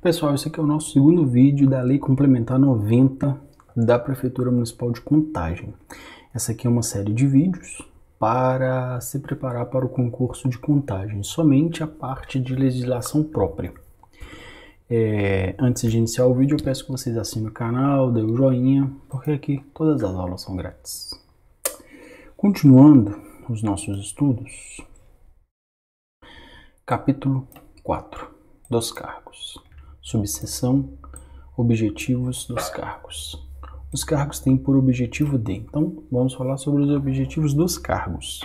Pessoal, esse aqui é o nosso segundo vídeo da Lei Complementar 90 da Prefeitura Municipal de Contagem. Essa aqui é uma série de vídeos para se preparar para o concurso de contagem, somente a parte de legislação própria. Antes de iniciar o vídeo, eu peço que vocês assinem o canal, dêem o joinha, porque aqui todas as aulas são grátis. Continuando os nossos estudos, capítulo 4 dos cargos. Subseção Objetivos dos cargos. Os cargos têm por objetivo então vamos falar sobre os objetivos dos cargos.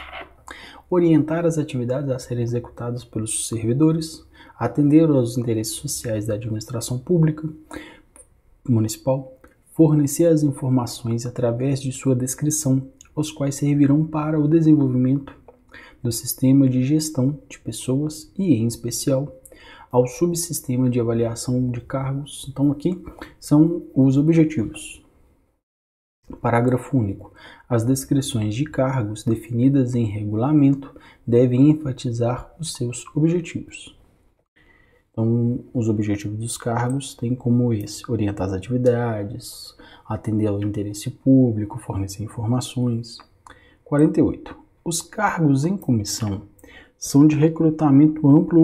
Orientar as atividades a serem executadas pelos servidores, atender aos interesses sociais da administração pública municipal, fornecer as informações através de sua descrição, os quais servirão para o desenvolvimento do sistema de gestão de pessoas e, em especial, ao subsistema de avaliação de cargos. Então aqui são os objetivos. Parágrafo único. As descrições de cargos definidas em regulamento devem enfatizar os seus objetivos. Então, os objetivos dos cargos têm como esse: orientar as atividades, atender ao interesse público, fornecer informações. 48. Os cargos em comissão são de recrutamento amplo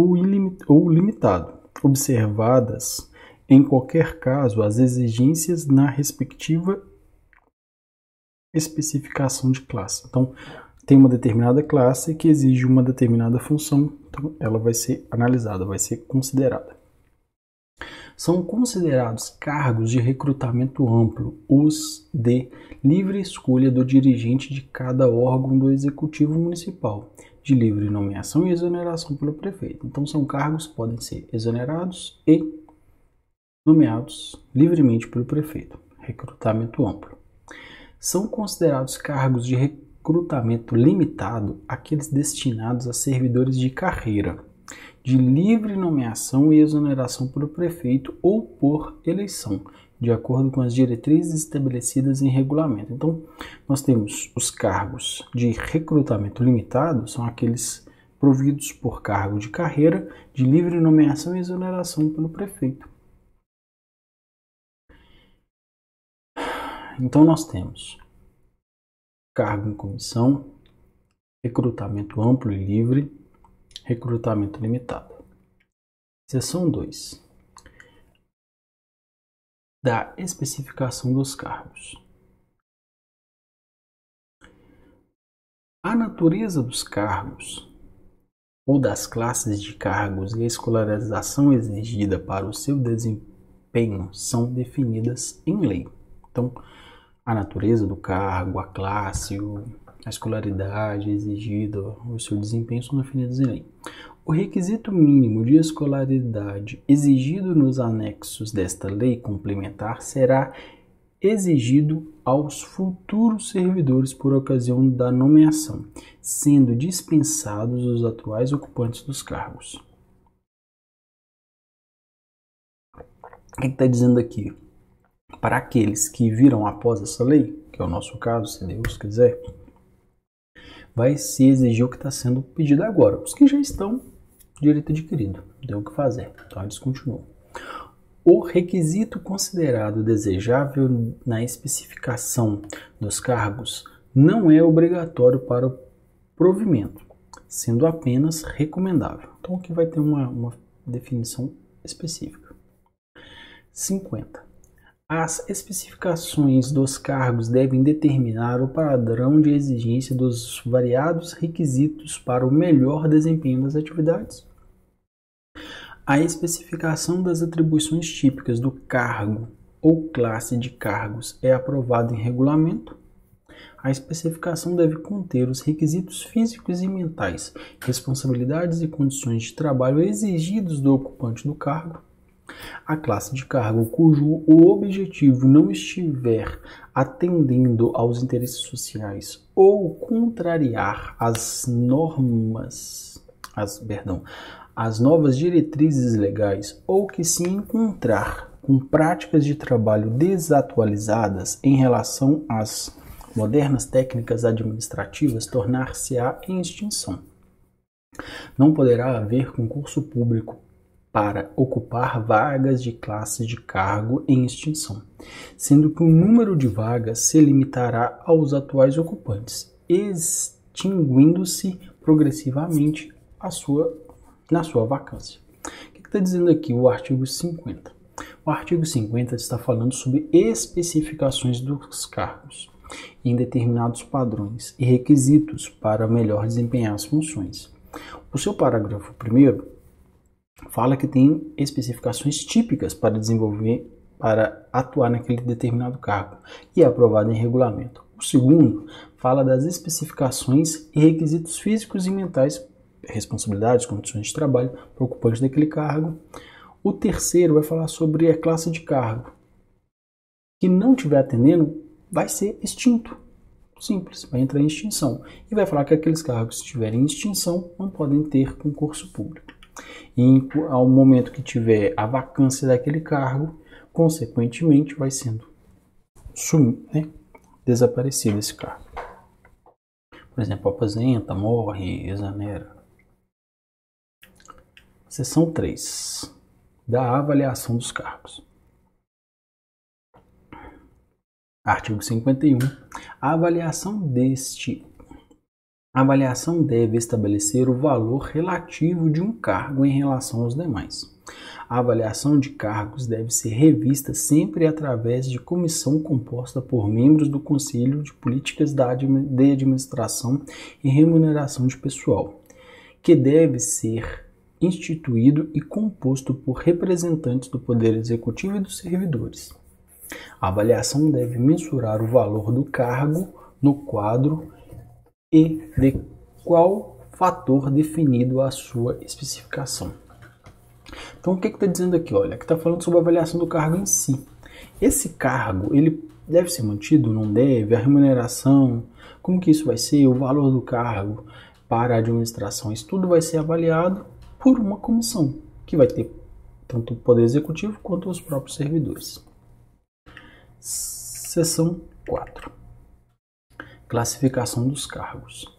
ou limitado, observadas, em qualquer caso, as exigências na respectiva especificação de classe. Então, tem uma determinada classe que exige uma determinada função, então ela vai ser analisada, vai ser considerada. São considerados cargos de recrutamento amplo os de livre escolha do dirigente de cada órgão do Executivo Municipal, de livre nomeação e exoneração pelo prefeito. Então, são cargos que podem ser exonerados e nomeados livremente pelo prefeito. Recrutamento amplo. São considerados cargos de recrutamento limitado aqueles destinados a servidores de carreira, de livre nomeação e exoneração pelo prefeito ou por eleição, de acordo com as diretrizes estabelecidas em regulamento. Então, nós temos os cargos de recrutamento limitado, são aqueles providos por cargo de carreira, de livre nomeação e exoneração pelo prefeito. Então, nós temos cargo em comissão, recrutamento amplo e livre, recrutamento limitado. Seção 2. Da especificação dos cargos. A natureza dos cargos ou das classes de cargos e a escolarização exigida para o seu desempenho são definidas em lei. Então, a natureza do cargo, a classe, a escolaridade exigida, o seu desempenho são definidos em lei. O requisito mínimo de escolaridade exigido nos anexos desta lei complementar será exigido aos futuros servidores por ocasião da nomeação, sendo dispensados os atuais ocupantes dos cargos. O que está dizendo aqui? Para aqueles que virão após essa lei, que é o nosso caso, se Deus quiser, vai se exigir o que está sendo pedido agora. Os que já estão, direito adquirido, não tem o que fazer, então eles continuam. O requisito considerado desejável na especificação dos cargos não é obrigatório para o provimento, sendo apenas recomendável. Então aqui vai ter uma definição específica. 50. As especificações dos cargos devem determinar o padrão de exigência dos variados requisitos para o melhor desempenho das atividades. A especificação das atribuições típicas do cargo ou classe de cargos é aprovada em regulamento. A especificação deve conter os requisitos físicos e mentais, responsabilidades e condições de trabalho exigidos do ocupante do cargo. A classe de cargo cujo o objetivo não estiver atendendo aos interesses sociais ou contrariar as novas diretrizes legais ou que se encontrar com práticas de trabalho desatualizadas em relação às modernas técnicas administrativas, tornar-se-á em extinção. Não poderá haver concurso público para ocupar vagas de classe de cargo em extinção, sendo que o número de vagas se limitará aos atuais ocupantes, extinguindo-se progressivamente na sua vacância. O que está dizendo aqui o artigo 50? O artigo 50 está falando sobre especificações dos cargos em determinados padrões e requisitos para melhor desempenhar as funções. O seu parágrafo 1º fala que tem especificações típicas para atuar naquele determinado cargo e é aprovado em regulamento. O segundo fala das especificações e requisitos físicos e mentais, responsabilidades, condições de trabalho para o ocupante daquele cargo. O terceiro vai falar sobre a classe de cargo. Que não estiver atendendo vai ser extinto. Simples, vai entrar em extinção. E vai falar que aqueles cargos que estiverem em extinção não podem ter concurso público. E ao momento que tiver a vacância daquele cargo, consequentemente vai sendo desaparecido esse cargo. Por exemplo, aposenta, morre, exonera. Seção 3 da avaliação dos cargos. Artigo 51. A avaliação deve estabelecer o valor relativo de um cargo em relação aos demais. A avaliação de cargos deve ser revista sempre através de comissão composta por membros do Conselho de Políticas de Administração e Remuneração de Pessoal, que deve ser instituído e composto por representantes do Poder Executivo e dos servidores. A avaliação deve mensurar o valor do cargo no quadro e de qual fator definido a sua especificação. Então, o que está dizendo aqui? Olha, aqui está falando sobre a avaliação do cargo em si. Esse cargo, ele deve ser mantido, não deve? A remuneração, como que isso vai ser? O valor do cargo para a administração, isso tudo vai ser avaliado por uma comissão, que vai ter tanto o Poder Executivo quanto os próprios servidores. Seção 4. Classificação dos cargos.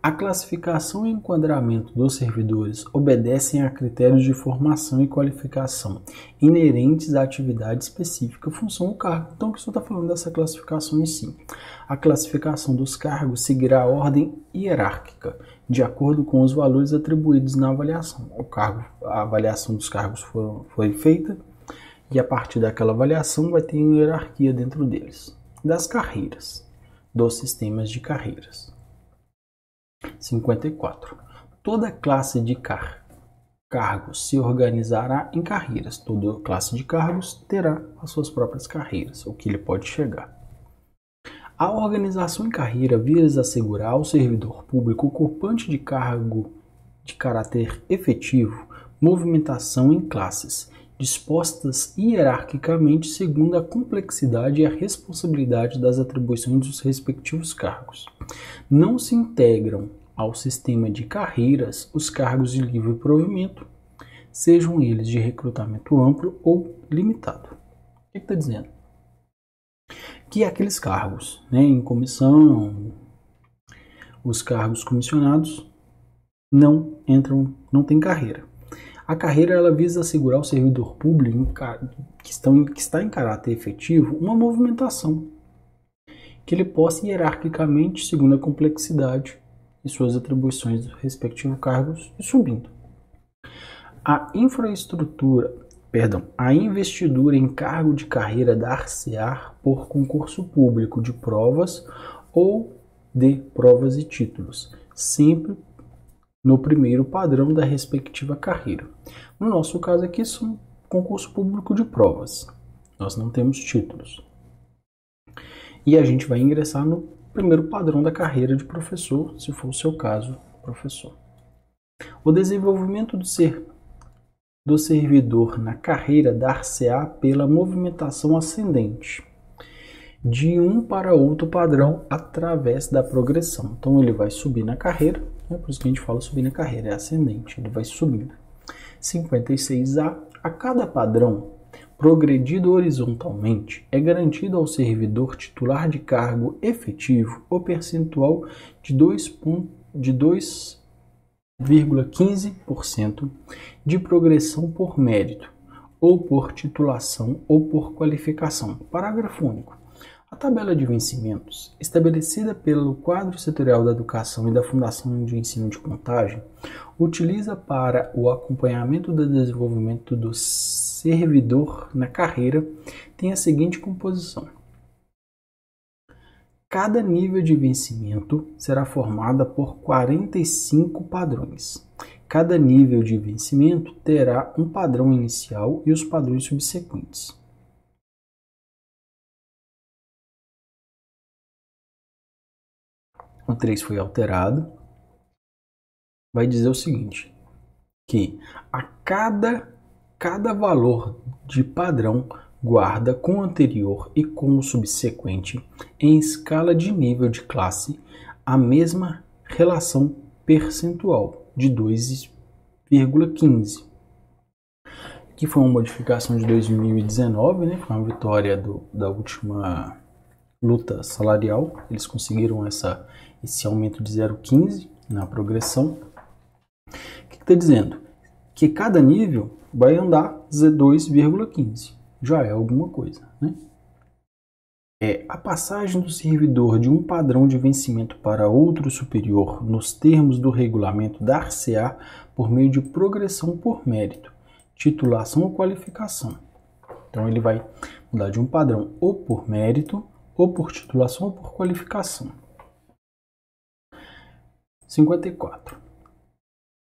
A classificação e enquadramento dos servidores obedecem a critérios de formação e qualificação inerentes à atividade específica, função ou cargo. Então, o que você está falando dessa classificação em si? A classificação dos cargos seguirá a ordem hierárquica, de acordo com os valores atribuídos na avaliação. A avaliação dos cargos foi feita e a partir daquela avaliação vai ter uma hierarquia dentro deles. Das carreiras, dos sistemas de carreiras. 54. Toda classe de cargos se organizará em carreiras. Toda classe de cargos terá as suas próprias carreiras, o que ele pode chegar. A organização em carreira visa assegurar ao servidor público ocupante de cargo de caráter efetivo movimentação em classes, dispostas hierarquicamente segundo a complexidade e a responsabilidade das atribuições dos respectivos cargos. Não se integram ao sistema de carreiras os cargos de livre provimento, sejam eles de recrutamento amplo ou limitado. O que está dizendo? Que aqueles cargos, em comissão, os cargos comissionados, não tem carreira. A carreira ela visa assegurar ao servidor público que está em caráter efetivo uma movimentação, que ele possa hierarquicamente, segundo a complexidade e suas atribuições dos respectivos cargos, ir subindo. A investidura em cargo de carreira dar-se-á por concurso público de provas ou de provas e títulos, sempre no primeiro padrão da respectiva carreira. No nosso caso aqui, são concurso público de provas. Nós não temos títulos. E a gente vai ingressar no primeiro padrão da carreira de professor, se for o seu caso, professor. O desenvolvimento do servidor na carreira dar-se-á pela movimentação ascendente, de um para outro padrão através da progressão. Então ele vai subir na carreira, por isso que a gente fala subir na carreira, é ascendente, ele vai subindo. 56A. A cada padrão progredido horizontalmente, é garantido ao servidor titular de cargo efetivo o percentual de 2 2,15% de progressão por mérito, ou por titulação ou por qualificação. Parágrafo único. A tabela de vencimentos, estabelecida pelo Quadro Setorial da Educação e da Fundação de Ensino de Contagem, utiliza para o acompanhamento do desenvolvimento do servidor na carreira, tem a seguinte composição. Cada nível de vencimento será formado por 45 padrões. Cada nível de vencimento terá um padrão inicial e os padrões subsequentes. O 3 foi alterado. Vai dizer o seguinte, que a cada valor de padrão guarda com o anterior e com o subsequente em escala de nível de classe a mesma relação percentual de 2,15. Que foi uma modificação de 2019, né? Foi uma vitória da última luta salarial. Eles conseguiram esse aumento de 0,15 na progressão. O que está dizendo? Que cada nível vai andar 2,15. Já é alguma coisa, né? A passagem do servidor de um padrão de vencimento para outro superior nos termos do regulamento dar-se-á por meio de progressão por mérito, titulação ou qualificação. Então ele vai mudar de um padrão ou por mérito, ou por titulação ou por qualificação. 54.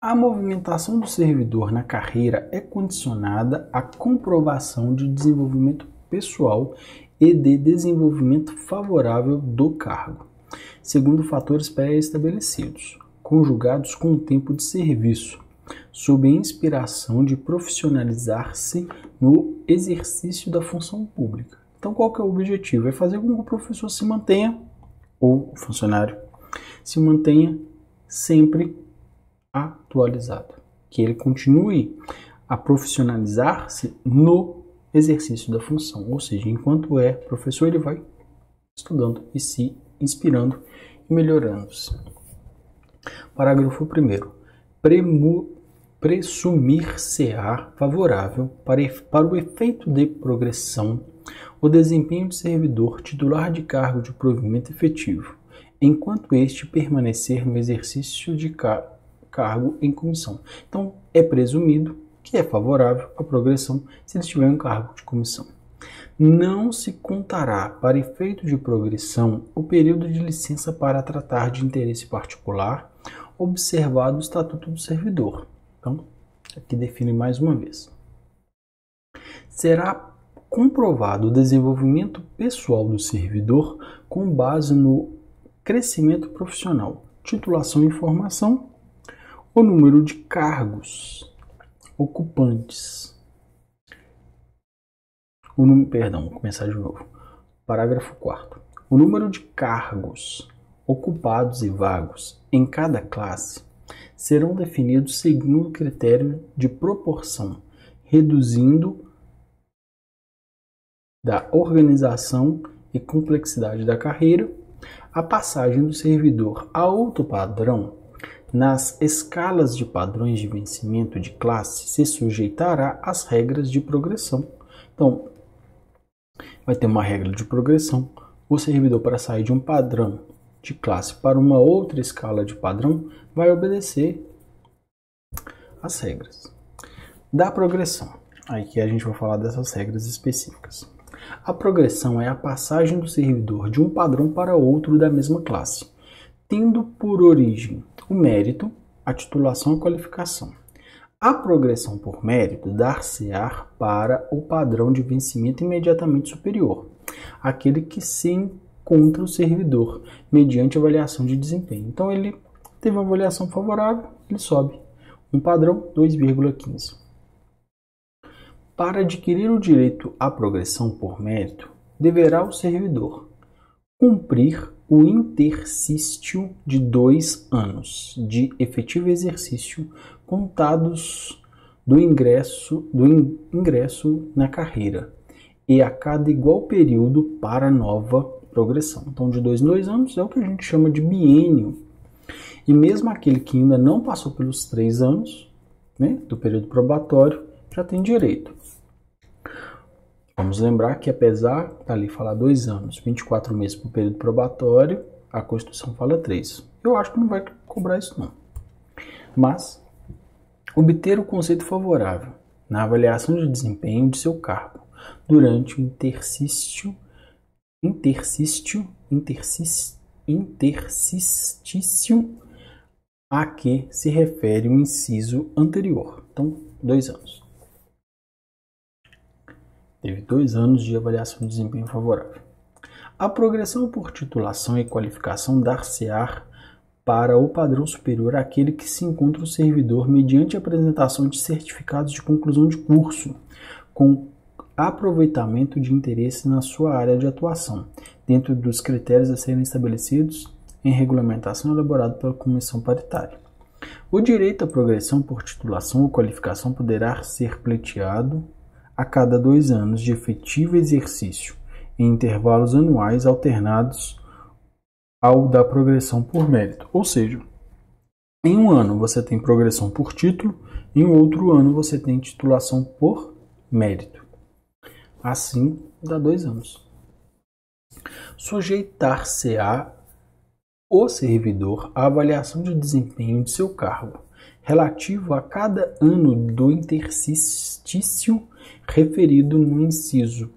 A movimentação do servidor na carreira é condicionada à comprovação de desenvolvimento pessoal e de desenvolvimento favorável do cargo, segundo fatores pré-estabelecidos, conjugados com o tempo de serviço, sob a inspiração de profissionalizar-se no exercício da função pública. Então, qual que é o objetivo? É fazer com que o professor se mantenha, ou o funcionário, se mantenha sempre atualizado, que ele continue a profissionalizar-se no exercício da função, ou seja, enquanto é professor ele vai estudando e se inspirando e melhorando-se. Parágrafo 1º. Presumir-se-á favorável para o efeito de progressão o desempenho de servidor titular de cargo de provimento efetivo, enquanto este permanecer no exercício de cargo em comissão. Então, é presumido que é favorável à progressão se ele tiver um cargo de comissão. Não se contará para efeito de progressão o período de licença para tratar de interesse particular, observado o Estatuto do Servidor. Então, aqui define mais uma vez. Será comprovado o desenvolvimento pessoal do servidor com base no crescimento profissional, titulação e formação, o número de cargos ocupantes. Vou começar de novo. Parágrafo 4º. O número de cargos ocupados e vagos em cada classe serão definidos segundo o critério de proporção, reduzindo da organização e complexidade da carreira, a passagem do servidor a outro padrão. Nas escalas de padrões de vencimento de classe se sujeitará às regras de progressão. Então, vai ter uma regra de progressão. O servidor, para sair de um padrão de classe para uma outra escala de padrão, vai obedecer às regras da progressão. Aí que a gente vai falar dessas regras específicas. A progressão é a passagem do servidor de um padrão para outro da mesma classe, tendo por origem o mérito, a titulação e a qualificação. A progressão por mérito dar-se-á para o padrão de vencimento imediatamente superior, aquele que se encontra o servidor, mediante avaliação de desempenho. Então, ele teve uma avaliação favorável, ele sobe. Um padrão, 2,15. Para adquirir o direito à progressão por mérito, deverá o servidor cumprir o interstício de 2 anos de efetivo exercício contados do ingresso na carreira e a cada igual período para nova progressão. Então, de 2 em 2 anos é o que a gente chama de biênio. E mesmo aquele que ainda não passou pelos 3 anos, né, do período probatório, já tem direito. Vamos lembrar que apesar de ali falar 2 anos, 24 meses para o período probatório, a Constituição fala 3. Eu acho que não vai cobrar isso não. Mas, obter o conceito favorável na avaliação de desempenho de seu cargo durante o interstício a que se refere o inciso anterior. Então, 2 anos. Teve 2 anos de avaliação de desempenho favorável. A progressão por titulação e qualificação dar-se-á para o padrão superior àquele que se encontra o servidor mediante a apresentação de certificados de conclusão de curso, com aproveitamento de interesse na sua área de atuação, dentro dos critérios a serem estabelecidos em regulamentação elaborada pela Comissão Paritária. O direito à progressão por titulação ou qualificação poderá ser pleiteado a cada 2 anos de efetivo exercício, em intervalos anuais alternados ao da progressão por mérito. Ou seja, em um ano você tem progressão por título, em outro ano você tem titulação por mérito. Assim, dá 2 anos. Sujeitar-se-á o servidor à avaliação de desempenho de seu cargo, relativo a cada ano do interstício referido no inciso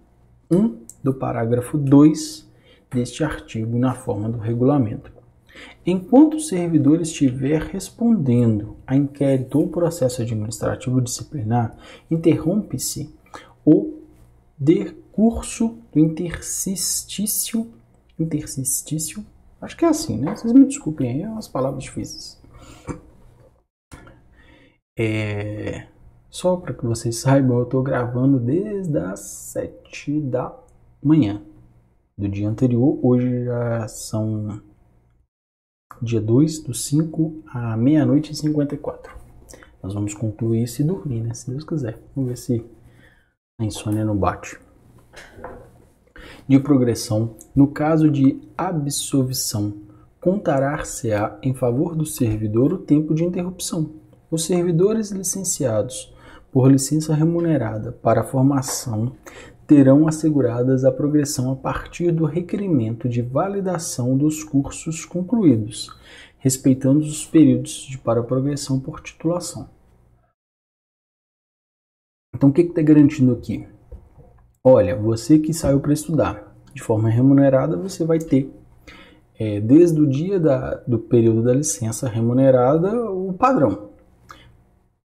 1 do parágrafo 2 deste artigo na forma do regulamento. Enquanto o servidor estiver respondendo a inquérito ou processo administrativo disciplinar, interrompe-se o decurso do interstício, acho que é assim, né? Vocês me desculpem aí, é umas palavras difíceis. Só para que vocês saibam, eu estou gravando desde as 7 da manhã do dia anterior. Hoje já são dia 2/5 à meia-noite e 54. Nós vamos concluir isso e dormir, né? Se Deus quiser. Vamos ver se a insônia não bate. De progressão, no caso de absolvição, contará-se-á em favor do servidor o tempo de interrupção. Os servidores licenciados por licença remunerada para a formação terão asseguradas a progressão a partir do requerimento de validação dos cursos concluídos, respeitando os períodos para a progressão por titulação. Então, o que está garantindo aqui? Olha, você que saiu para estudar de forma remunerada, você vai ter, desde o dia do período da licença remunerada, o padrão.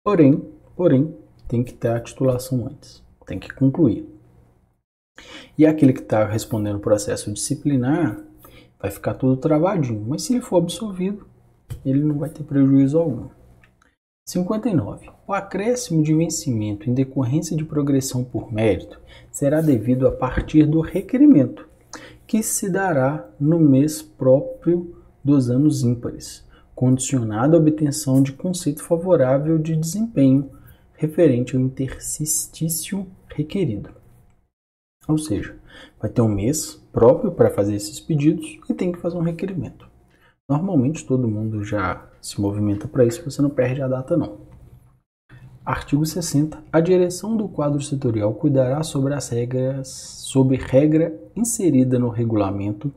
Porém, tem que ter a titulação antes, tem que concluir. E aquele que está respondendo o processo disciplinar vai ficar todo travadinho, mas se ele for absolvido, ele não vai ter prejuízo algum. 59. O acréscimo de vencimento em decorrência de progressão por mérito será devido a partir do requerimento, que se dará no mês próprio dos anos ímpares, condicionado à obtenção de conceito favorável de desempenho referente ao interstício requerido. Ou seja, vai ter um mês próprio para fazer esses pedidos e tem que fazer um requerimento. Normalmente todo mundo já se movimenta para isso, você não perde a data não. Artigo 60. A direção do quadro setorial cuidará sobre regra inserida no regulamento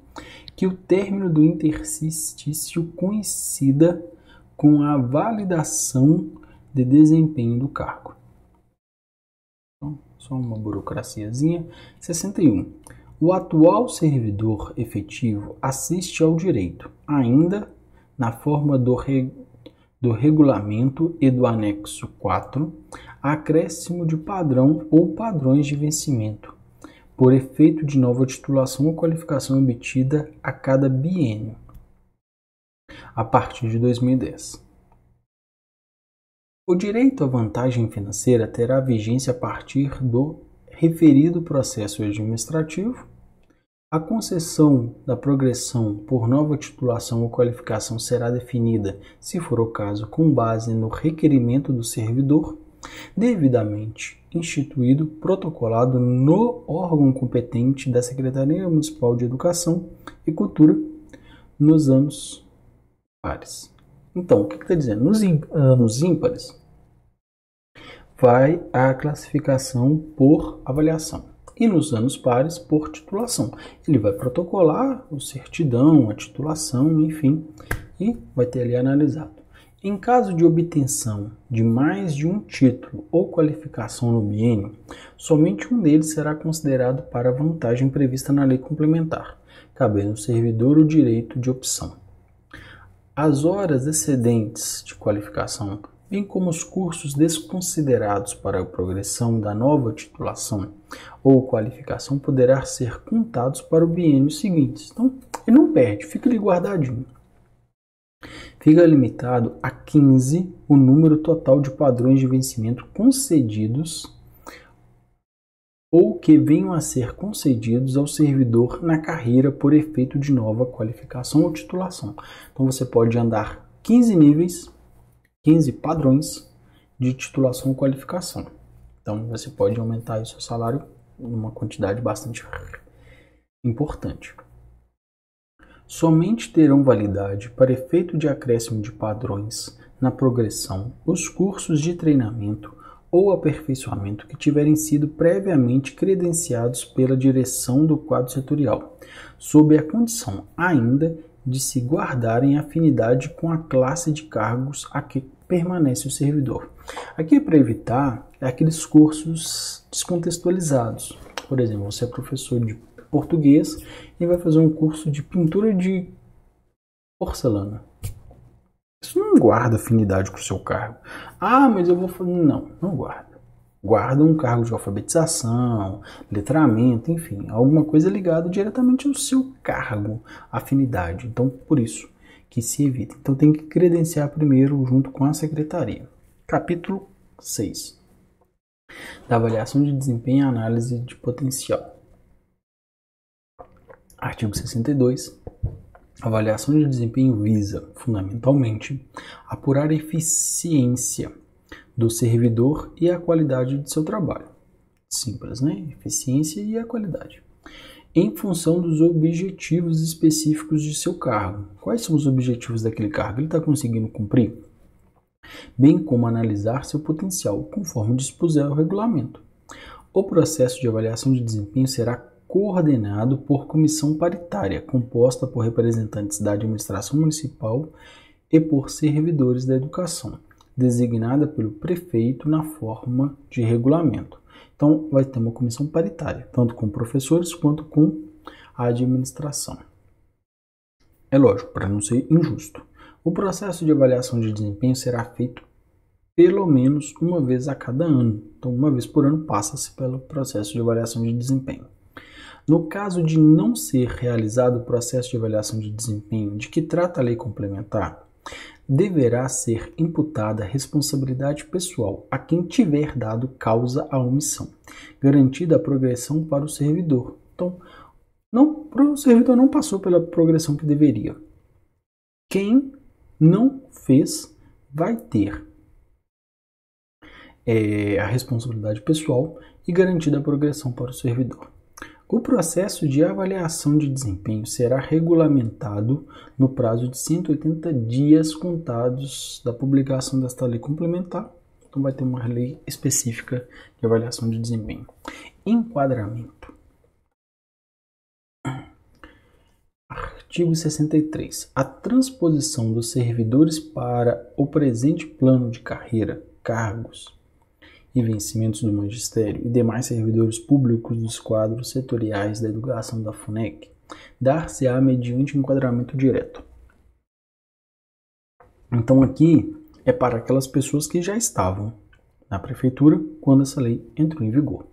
que o término do interstício coincida com a validação de desempenho do cargo. Então, só uma burocraciazinha. 61. O atual servidor efetivo assiste ao direito, ainda na forma do regulamento e do anexo 4, acréscimo de padrão ou padrões de vencimento, por efeito de nova titulação ou qualificação obtida a cada biênio, a partir de 2010. O direito à vantagem financeira terá vigência a partir do referido processo administrativo. A concessão da progressão por nova titulação ou qualificação será definida, se for o caso, com base no requerimento do servidor, devidamente instituído, protocolado no órgão competente da Secretaria Municipal de Educação e Cultura nos anos pares. Então, o que está dizendo? Nos anos ímpares, vai a classificação por avaliação. E nos anos pares, por titulação. Ele vai protocolar a certidão, a titulação, enfim, e vai ter ali analisado. Em caso de obtenção de mais de um título ou qualificação no biênio, somente um deles será considerado para a vantagem prevista na lei complementar, cabendo ao servidor o direito de opção. As horas excedentes de qualificação, bem como os cursos desconsiderados para a progressão da nova titulação ou qualificação, poderá ser contados para o biênio seguinte. Então, ele não perde, fica ali guardadinho. Fica limitado a 15 o número total de padrões de vencimento concedidos ou que venham a ser concedidos ao servidor na carreira por efeito de nova qualificação ou titulação. Então você pode andar 15 níveis, 15 padrões de titulação ou qualificação. Então você pode aumentar aí o seu salário numa quantidade bastante importante. Somente terão validade para efeito de acréscimo de padrões na progressão os cursos de treinamento ou aperfeiçoamento que tiverem sido previamente credenciados pela direção do quadro setorial, sob a condição ainda de se guardarem afinidade com a classe de cargos a que permanece o servidor. Aqui para evitar aqueles cursos descontextualizados. Por exemplo, você é professor de português e vai fazer um curso de pintura de porcelana. Isso não guarda afinidade com o seu cargo. Ah, mas eu vou fazer... Não guarda. Guarda um cargo de alfabetização, letramento, enfim, alguma coisa ligada diretamente ao seu cargo, afinidade. Então, por isso que se evita. Então, tem que credenciar primeiro junto com a secretaria. Capítulo 6. Da avaliação de desempenho e análise de potencial. Artigo 62. A avaliação de desempenho visa, fundamentalmente, apurar a eficiência do servidor e a qualidade de seu trabalho. Simples, né? Eficiência e a qualidade. Em função dos objetivos específicos de seu cargo. Quais são os objetivos daquele cargo? Ele está conseguindo cumprir? Bem como analisar seu potencial, conforme dispuser o regulamento. O processo de avaliação de desempenho será coordenado por comissão paritária, composta por representantes da administração municipal e por servidores da educação, designada pelo prefeito na forma de regulamento. Então, vai ter uma comissão paritária, tanto com professores quanto com a administração. É lógico, para não ser injusto. O processo de avaliação de desempenho será feito pelo menos uma vez a cada ano. Então, uma vez por ano passa-se pelo processo de avaliação de desempenho. No caso de não ser realizado o processo de avaliação de desempenho de que trata a lei complementar, deverá ser imputada a responsabilidade pessoal a quem tiver dado causa à omissão, garantida a progressão para o servidor. Então, o servidor não passou pela progressão que deveria. Quem não fez vai ter a responsabilidade pessoal e garantida a progressão para o servidor. O processo de avaliação de desempenho será regulamentado no prazo de 180 dias contados da publicação desta lei complementar. Então vai ter uma lei específica de avaliação de desempenho. Enquadramento. Artigo 63. A transposição dos servidores para o presente plano de carreira, cargos e vencimentos do magistério e demais servidores públicos dos quadros setoriais da educação da FUNEC dar-se-á mediante enquadramento direto. Então aqui é para aquelas pessoas que já estavam na prefeitura quando essa lei entrou em vigor.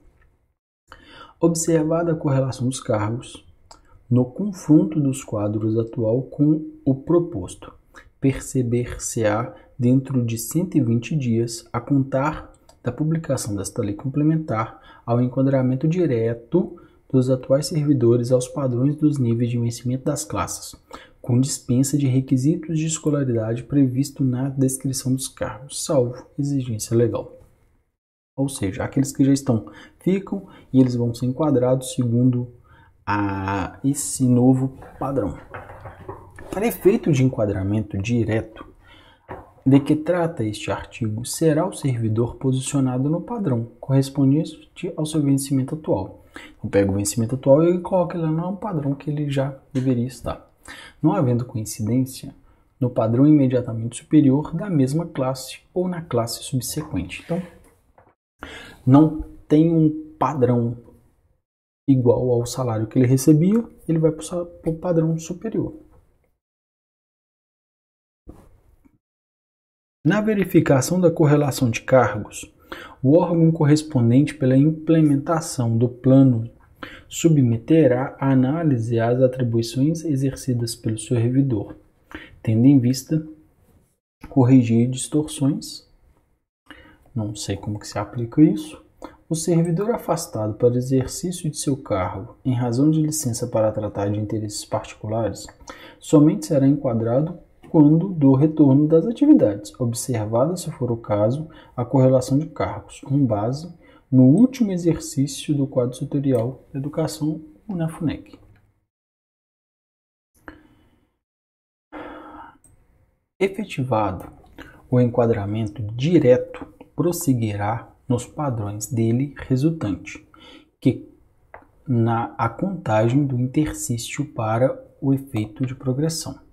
Observada a correlação dos cargos no confronto dos quadros atual com o proposto, perceber-se-á dentro de 120 dias a contar da publicação desta lei complementar ao enquadramento direto dos atuais servidores aos padrões dos níveis de vencimento das classes, com dispensa de requisitos de escolaridade previsto na descrição dos cargos, salvo exigência legal. Ou seja, aqueles que já estão ficam e eles vão ser enquadrados segundo esse novo padrão. Para efeito de enquadramento direto, De que trata este artigo será o servidor posicionado no padrão, correspondente ao seu vencimento atual. Eu pego o vencimento atual e coloco ele no padrão que ele já deveria estar. Não havendo coincidência, no padrão imediatamente superior da mesma classe ou na classe subsequente. Então, não tem um padrão igual ao salário que ele recebia, ele vai para o padrão superior. Na verificação da correlação de cargos, o órgão correspondente pela implementação do plano submeterá à análise as atribuições exercidas pelo servidor, tendo em vista corrigir distorções. Não sei como que se aplica isso. O servidor afastado para exercício de seu cargo em razão de licença para tratar de interesses particulares somente será enquadrado quando do retorno das atividades, observada, se for o caso, a correlação de cargos, com base no último exercício do quadro setorial de educação ou na FUNEC. Efetivado o enquadramento direto, prosseguirá nos padrões dele resultante, que a contagem do interstício para o efeito de progressão.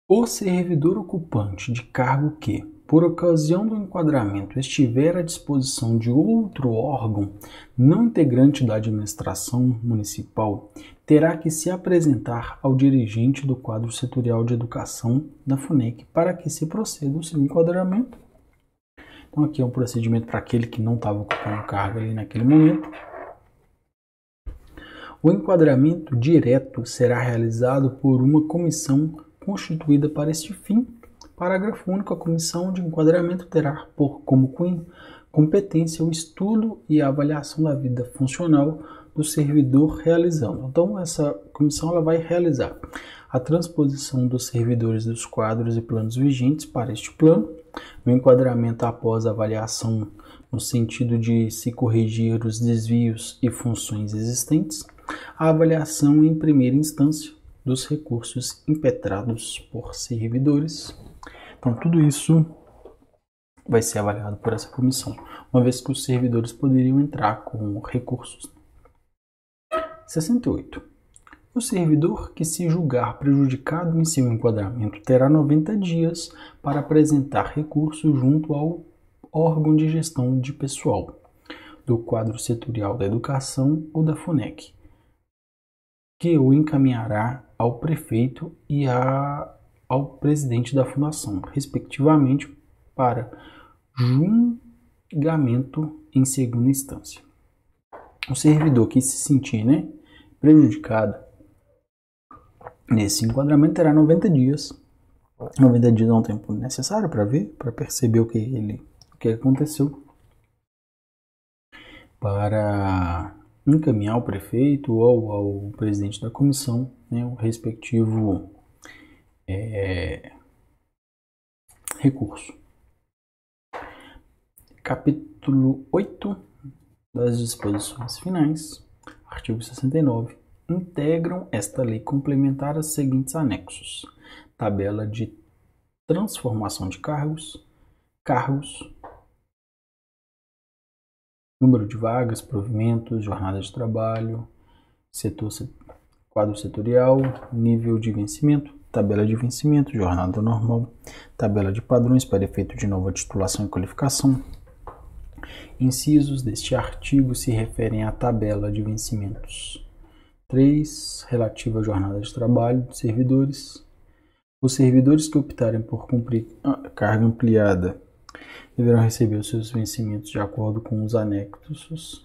O servidor ocupante de cargo que, por ocasião do enquadramento, estiver à disposição de outro órgão não integrante da administração municipal, terá que se apresentar ao dirigente do quadro setorial de educação da FUNEC para que se proceda o seu enquadramento. Então aqui é um procedimento para aquele que não estava ocupando cargo ali naquele momento. O enquadramento direto será realizado por uma comissão constituída para este fim. Parágrafo único. A comissão de enquadramento terá como competência o estudo e a avaliação da vida funcional do servidor realizando. Então essa comissão ela vai realizar a transposição dos servidores dos quadros e planos vigentes para este plano, o enquadramento após a avaliação no sentido de se corrigir os desvios e funções existentes, a avaliação em primeira instância dos recursos impetrados por servidores. Então tudo isso vai ser avaliado por essa comissão, uma vez que os servidores poderiam entrar com recursos. 68. O servidor que se julgar prejudicado em seu enquadramento terá 90 dias para apresentar recurso junto ao órgão de gestão de pessoal do quadro setorial da educação ou da FUNEC, que o encaminhará ao prefeito e ao presidente da fundação, respectivamente, para julgamento em segunda instância. O servidor que se sentir prejudicado nesse enquadramento terá 90 dias. 90 dias é um tempo necessário para ver, para perceber o que aconteceu, para encaminhar ao prefeito ou ao presidente da comissão o respectivo recurso. Capítulo 8 das disposições finais, artigo 69, integram esta lei complementar os seguintes anexos: tabela de transformação de cargos, número de vagas, provimentos, jornada de trabalho, quadro setorial, nível de vencimento, tabela de vencimento, jornada normal, tabela de padrões para efeito de nova titulação e qualificação. Incisos deste artigo se referem à tabela de vencimentos 3, relativa à jornada de trabalho dos servidores. Os servidores que optarem por cumprir a carga ampliada deverão receber os seus vencimentos de acordo com os anexos.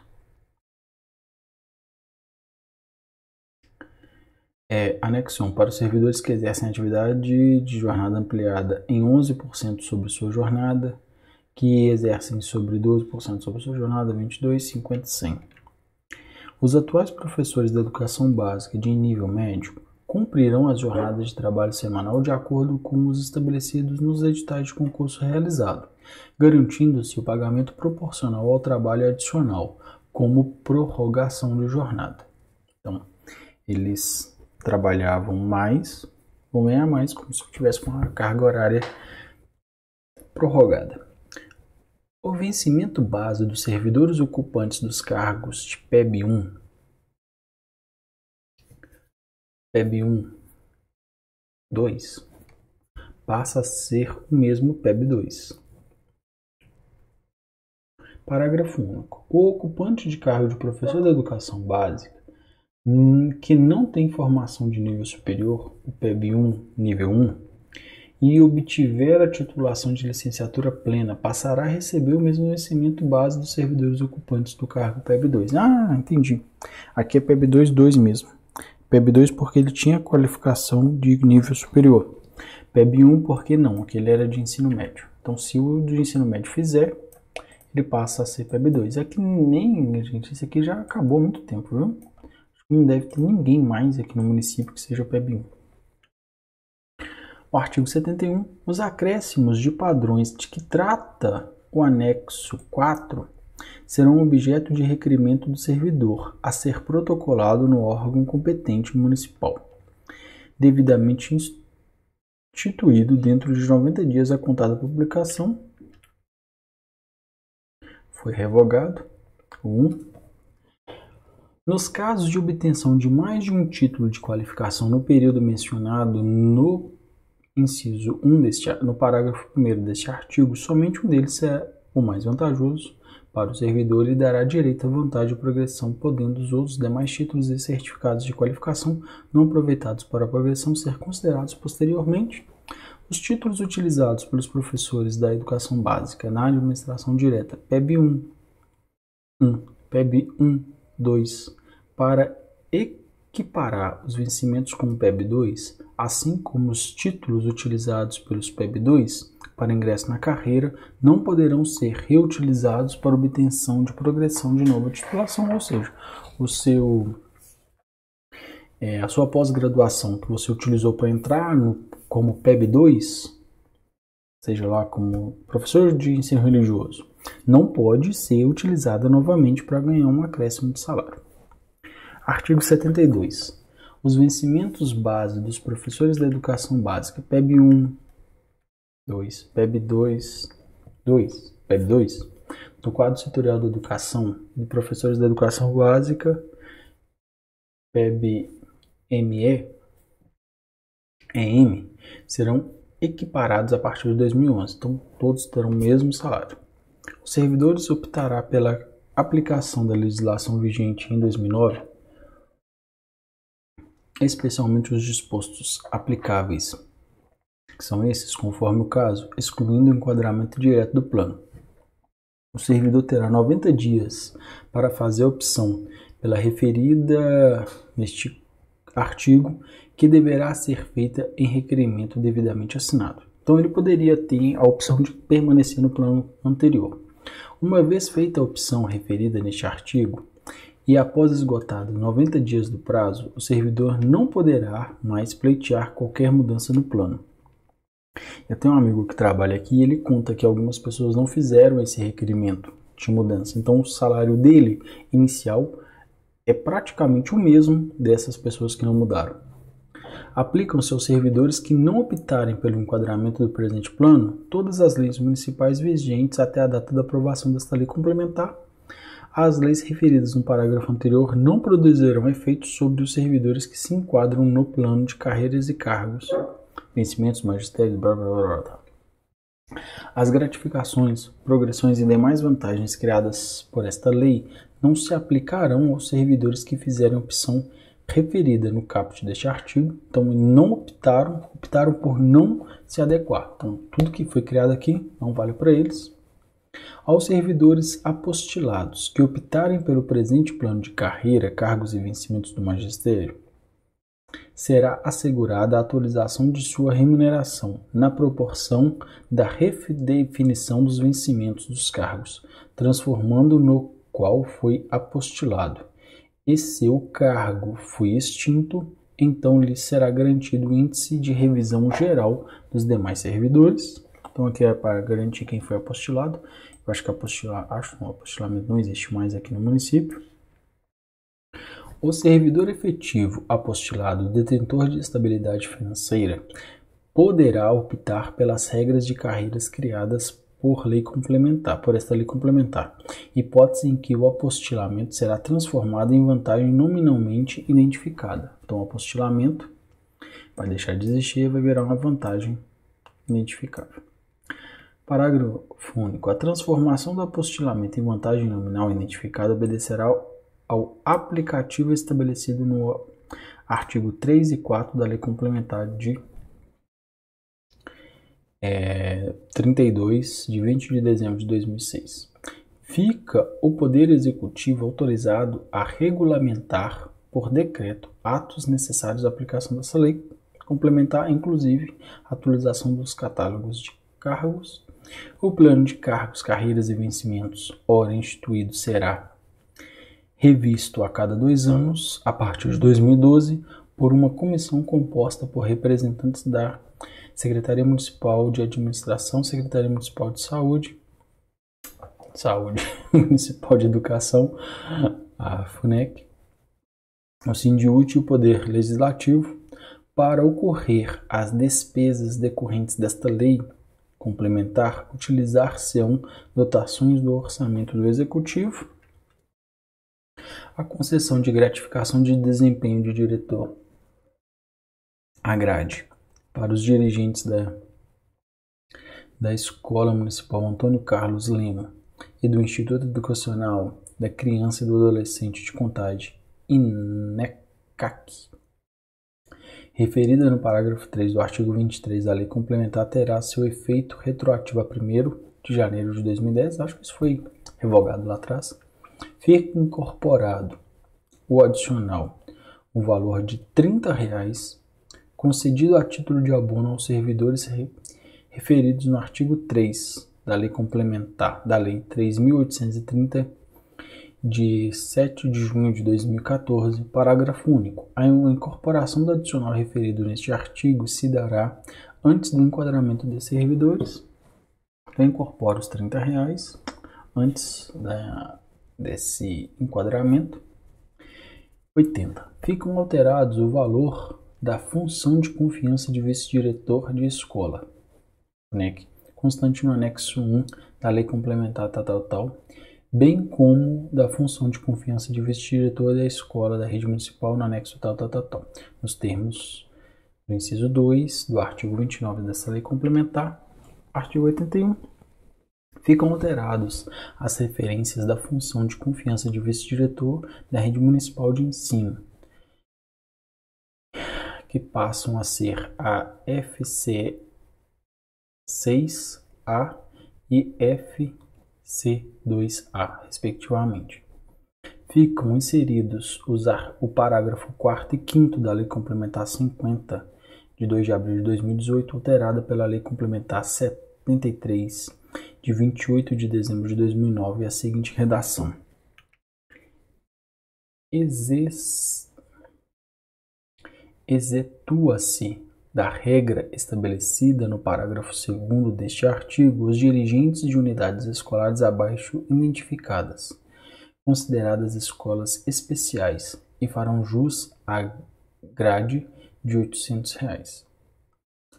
Anexo 1. Para os servidores que exercem atividade de jornada ampliada em 11% sobre sua jornada, que exercem sobre 12% sobre sua jornada, 22, 50 e 100. Os atuais professores da educação básica de nível médio cumprirão as jornadas de trabalho semanal de acordo com os estabelecidos nos editais de concurso realizado, garantindo-se o pagamento proporcional ao trabalho adicional, como prorrogação de jornada. Então, eles trabalhavam mais vão ganhar mais, como se eu tivesse uma carga horária prorrogada. O vencimento base dos servidores ocupantes dos cargos de PEB 1, PEB 1, 2, passa a ser o mesmo PEB 2. Parágrafo único. O ocupante de cargo de professor da educação básica que não tem formação de nível superior, o PEB 1, nível 1, e obtiver a titulação de licenciatura plena, passará a receber o mesmo vencimento base dos servidores ocupantes do cargo PEB 2. Ah, entendi. Aqui é PEB 2, 2 mesmo. PEB 2 porque ele tinha qualificação de nível superior. PEB 1 porque não, porque ele era de ensino médio. Então, se o de ensino médio fizer, ele passa a ser PEB 2. Aqui nem, gente, isso aqui já acabou há muito tempo, viu? Não deve ter ninguém mais aqui no município que seja PEB 1. O artigo 71, os acréscimos de padrões de que trata o anexo 4 serão objeto de requerimento do servidor a ser protocolado no órgão competente municipal, devidamente instituído dentro de 90 dias a contar da publicação. Foi revogado. 1. Nos casos de obtenção de mais de um título de qualificação no período mencionado no inciso 1 no parágrafo 1º deste artigo, somente um deles é o mais vantajoso para o servidor e dará direito à vantagem de progressão, podendo os outros demais títulos e certificados de qualificação não aproveitados para a progressão ser considerados posteriormente. Os títulos utilizados pelos professores da educação básica na administração direta PEB 1, PEB 1, 2, para equiparar os vencimentos com o PEB 2, assim como os títulos utilizados pelos PEB 2 para ingresso na carreira, não poderão ser reutilizados para obtenção de progressão de nova titulação, ou seja, a sua pós-graduação que você utilizou para entrar como PEB 2, seja lá como professor de ensino religioso, não pode ser utilizada novamente para ganhar um acréscimo de salário. Artigo 72. Os vencimentos base dos professores da educação básica, PEB 1, 2, PEB 2, 2, PEB 2, do quadro setorial da educação de professores da educação básica, PEB ME, EM, serão equiparados a partir de 2011, então todos terão o mesmo salário. Os servidores optará pela aplicação da legislação vigente em 2009, especialmente os dispostos aplicáveis, que são esses, conforme o caso, excluindo o enquadramento direto do plano. O servidor terá 90 dias para fazer a opção pela referida neste artigo, que deverá ser feita em requerimento devidamente assinado. Então ele poderia ter a opção de permanecer no plano anterior. Uma vez feita a opção referida neste artigo, e após esgotado 90 dias do prazo, o servidor não poderá mais pleitear qualquer mudança no plano. Eu tenho um amigo que trabalha aqui e ele conta que algumas pessoas não fizeram esse requerimento de mudança. Então o salário dele inicial é praticamente o mesmo dessas pessoas que não mudaram. Aplicam-se aos servidores que não optarem pelo enquadramento do presente plano todas as leis municipais vigentes até a data da aprovação desta lei complementar. As leis referidas no parágrafo anterior não produzirão efeitos sobre os servidores que se enquadram no plano de carreiras e cargos, vencimentos, magistérios, blá blá blá blá. As gratificações, progressões e demais vantagens criadas por esta lei não se aplicarão aos servidores que fizerem opção referida no caput deste artigo, então não optaram por não se adequar. Então tudo que foi criado aqui não vale para eles. Aos servidores apostilados que optarem pelo presente plano de carreira, cargos e vencimentos do magistério, será assegurada a atualização de sua remuneração na proporção da redefinição dos vencimentos dos cargos, transformando no qual foi apostilado. E se o cargo foi extinto, então lhe será garantido o índice de revisão geral dos demais servidores. Então aqui é para garantir quem foi apostilado. Eu acho que apostilamento não existe mais aqui no município. O servidor efetivo apostilado detentor de estabilidade financeira poderá optar pelas regras de carreiras criadas por esta lei complementar, hipótese em que o apostilamento será transformado em vantagem nominalmente identificada. Então, o apostilamento vai deixar de existir e vai virar uma vantagem identificável. Parágrafo único. A transformação do apostilamento em vantagem nominal identificada obedecerá ao aplicativo estabelecido no artigo 3 e 4 da Lei Complementar de 32, de 20 de dezembro de 2006. Fica o Poder Executivo autorizado a regulamentar, por decreto, atos necessários à aplicação dessa lei complementar, inclusive a atualização dos catálogos de cargos. O plano de cargos, carreiras e vencimentos, ora instituído, será revisto a cada 2 anos, a partir de 2012, por uma comissão composta por representantes da Secretaria Municipal de Administração, Secretaria Municipal de Saúde, Municipal de Educação, a FUNEC, o Sindiúte e o Poder Legislativo. Para ocorrer as despesas decorrentes desta lei complementar, utilizar-se-ão dotações do orçamento do Executivo, a concessão de gratificação de desempenho de diretor, a grade, para os dirigentes da Escola Municipal Antônio Carlos Lima e do Instituto Educacional da Criança e do Adolescente de Contagem, INECAC, referida no parágrafo 3 do artigo 23 da Lei Complementar, terá seu efeito retroativo a 1º de janeiro de 2010, acho que isso foi revogado lá atrás. Fica incorporado o adicional, o valor de R$ 30, concedido a título de abono aos servidores referidos no artigo 3 da Lei Complementar, da Lei 3.830, de 7 de junho de 2014, parágrafo único. A incorporação do adicional referido neste artigo se dará antes do enquadramento de servidores. Então, incorpora os R$ 30 antes desse enquadramento. 80. Ficam alterados o valor da função de confiança de vice-diretor de escola, FUNEC, constante no anexo 1 da Lei Complementar tal, bem como da função de confiança de vice-diretor da escola da rede municipal no anexo tal, nos termos do inciso 2 do artigo 29 dessa lei complementar. Artigo 81. Ficam alterados as referências da função de confiança de vice-diretor da rede municipal de ensino, que passam a ser a FC6A e FC2A, respectivamente. Ficam inseridos o parágrafo 4º e 5º da Lei Complementar 50, de 2 de abril de 2018, alterada pela Lei Complementar 73, de 28 de dezembro de 2009, a seguinte redação: excetua-se da regra estabelecida no parágrafo 2º deste artigo os dirigentes de unidades escolares abaixo identificadas, consideradas escolas especiais, e farão jus à grade de R$ 800.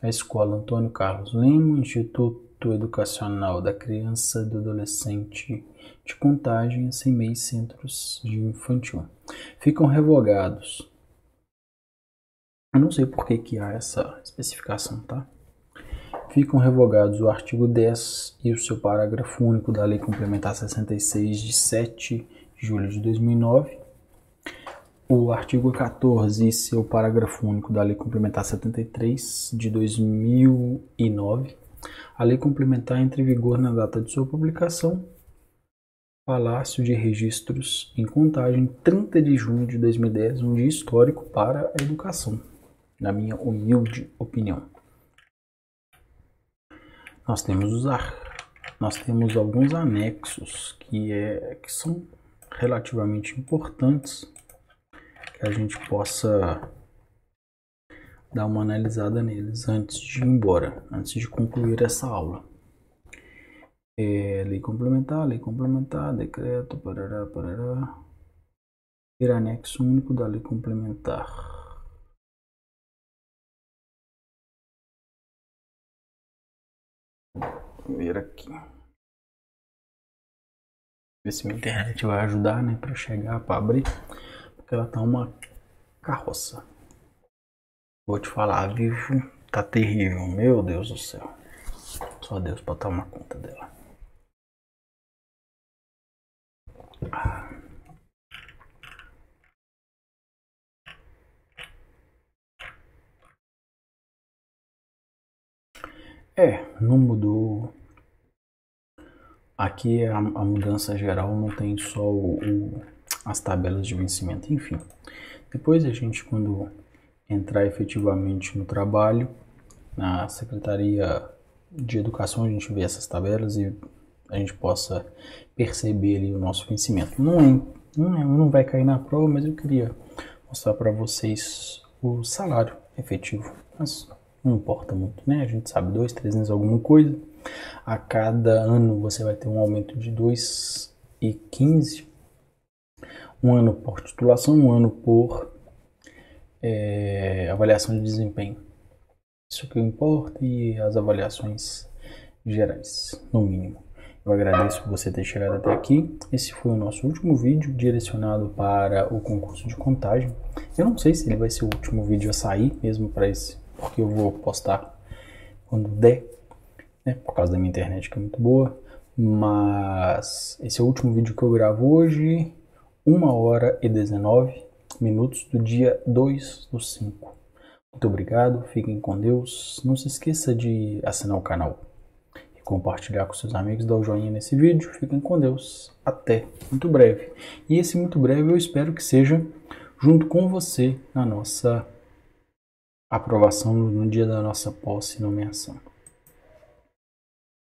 A Escola Antônio Carlos Lima, Instituto Educacional da Criança e do Adolescente de Contagem, CEMEI Centros de Infantil. Ficam revogados. Eu não sei por que há essa especificação, tá? Ficam revogados o artigo 10 e o seu parágrafo único da Lei Complementar 66, de 7 de julho de 2009. O artigo 14 e seu parágrafo único da Lei Complementar 73, de 2009. A Lei Complementar entra em vigor na data de sua publicação. Palácio de Registros em Contagem, 30 de junho de 2010, um dia histórico para a educação, na minha humilde opinião. Nós temos alguns anexos que são relativamente importantes, que a gente possa dar uma analisada neles antes de ir embora, antes de concluir essa aula. Lei complementar, decreto, parará. Ver anexo único da lei complementar. Vou ver aqui. Ver se minha internet vai ajudar, né, para chegar, para abrir, porque ela tá uma carroça. Vou te falar, vivo, tá terrível, meu Deus do céu. Só Deus pra tomar conta dela. Não mudou. Aqui a mudança geral não tem só as tabelas de vencimento, enfim. Depois a gente, quando entrar efetivamente no trabalho, na Secretaria de Educação, a gente vê essas tabelas e a gente possa perceber ali o nosso vencimento. Não vai cair na prova, mas eu queria mostrar para vocês o salário efetivo. Mas não importa muito, né? A gente sabe, 2.300 alguma coisa. A cada ano você vai ter um aumento de 2,15. Um ano por titulação, um ano por avaliação de desempenho. Isso que importa, e as avaliações gerais, no mínimo. Eu agradeço por você ter chegado até aqui. Esse foi o nosso último vídeo direcionado para o concurso de contagem. Eu não sei se ele vai ser o último vídeo a sair mesmo para esse, porque eu vou postar quando der, né, por causa da minha internet que é muito boa. Mas esse é o último vídeo que eu gravo hoje, 1h19 do dia 2/5. Muito obrigado, fiquem com Deus. Não se esqueça de assinar o canal e compartilhar com seus amigos, dar o joinha nesse vídeo. Fiquem com Deus. Até muito breve. E esse muito breve eu espero que seja junto com você na nossa aprovação no dia da nossa posse e nomeação.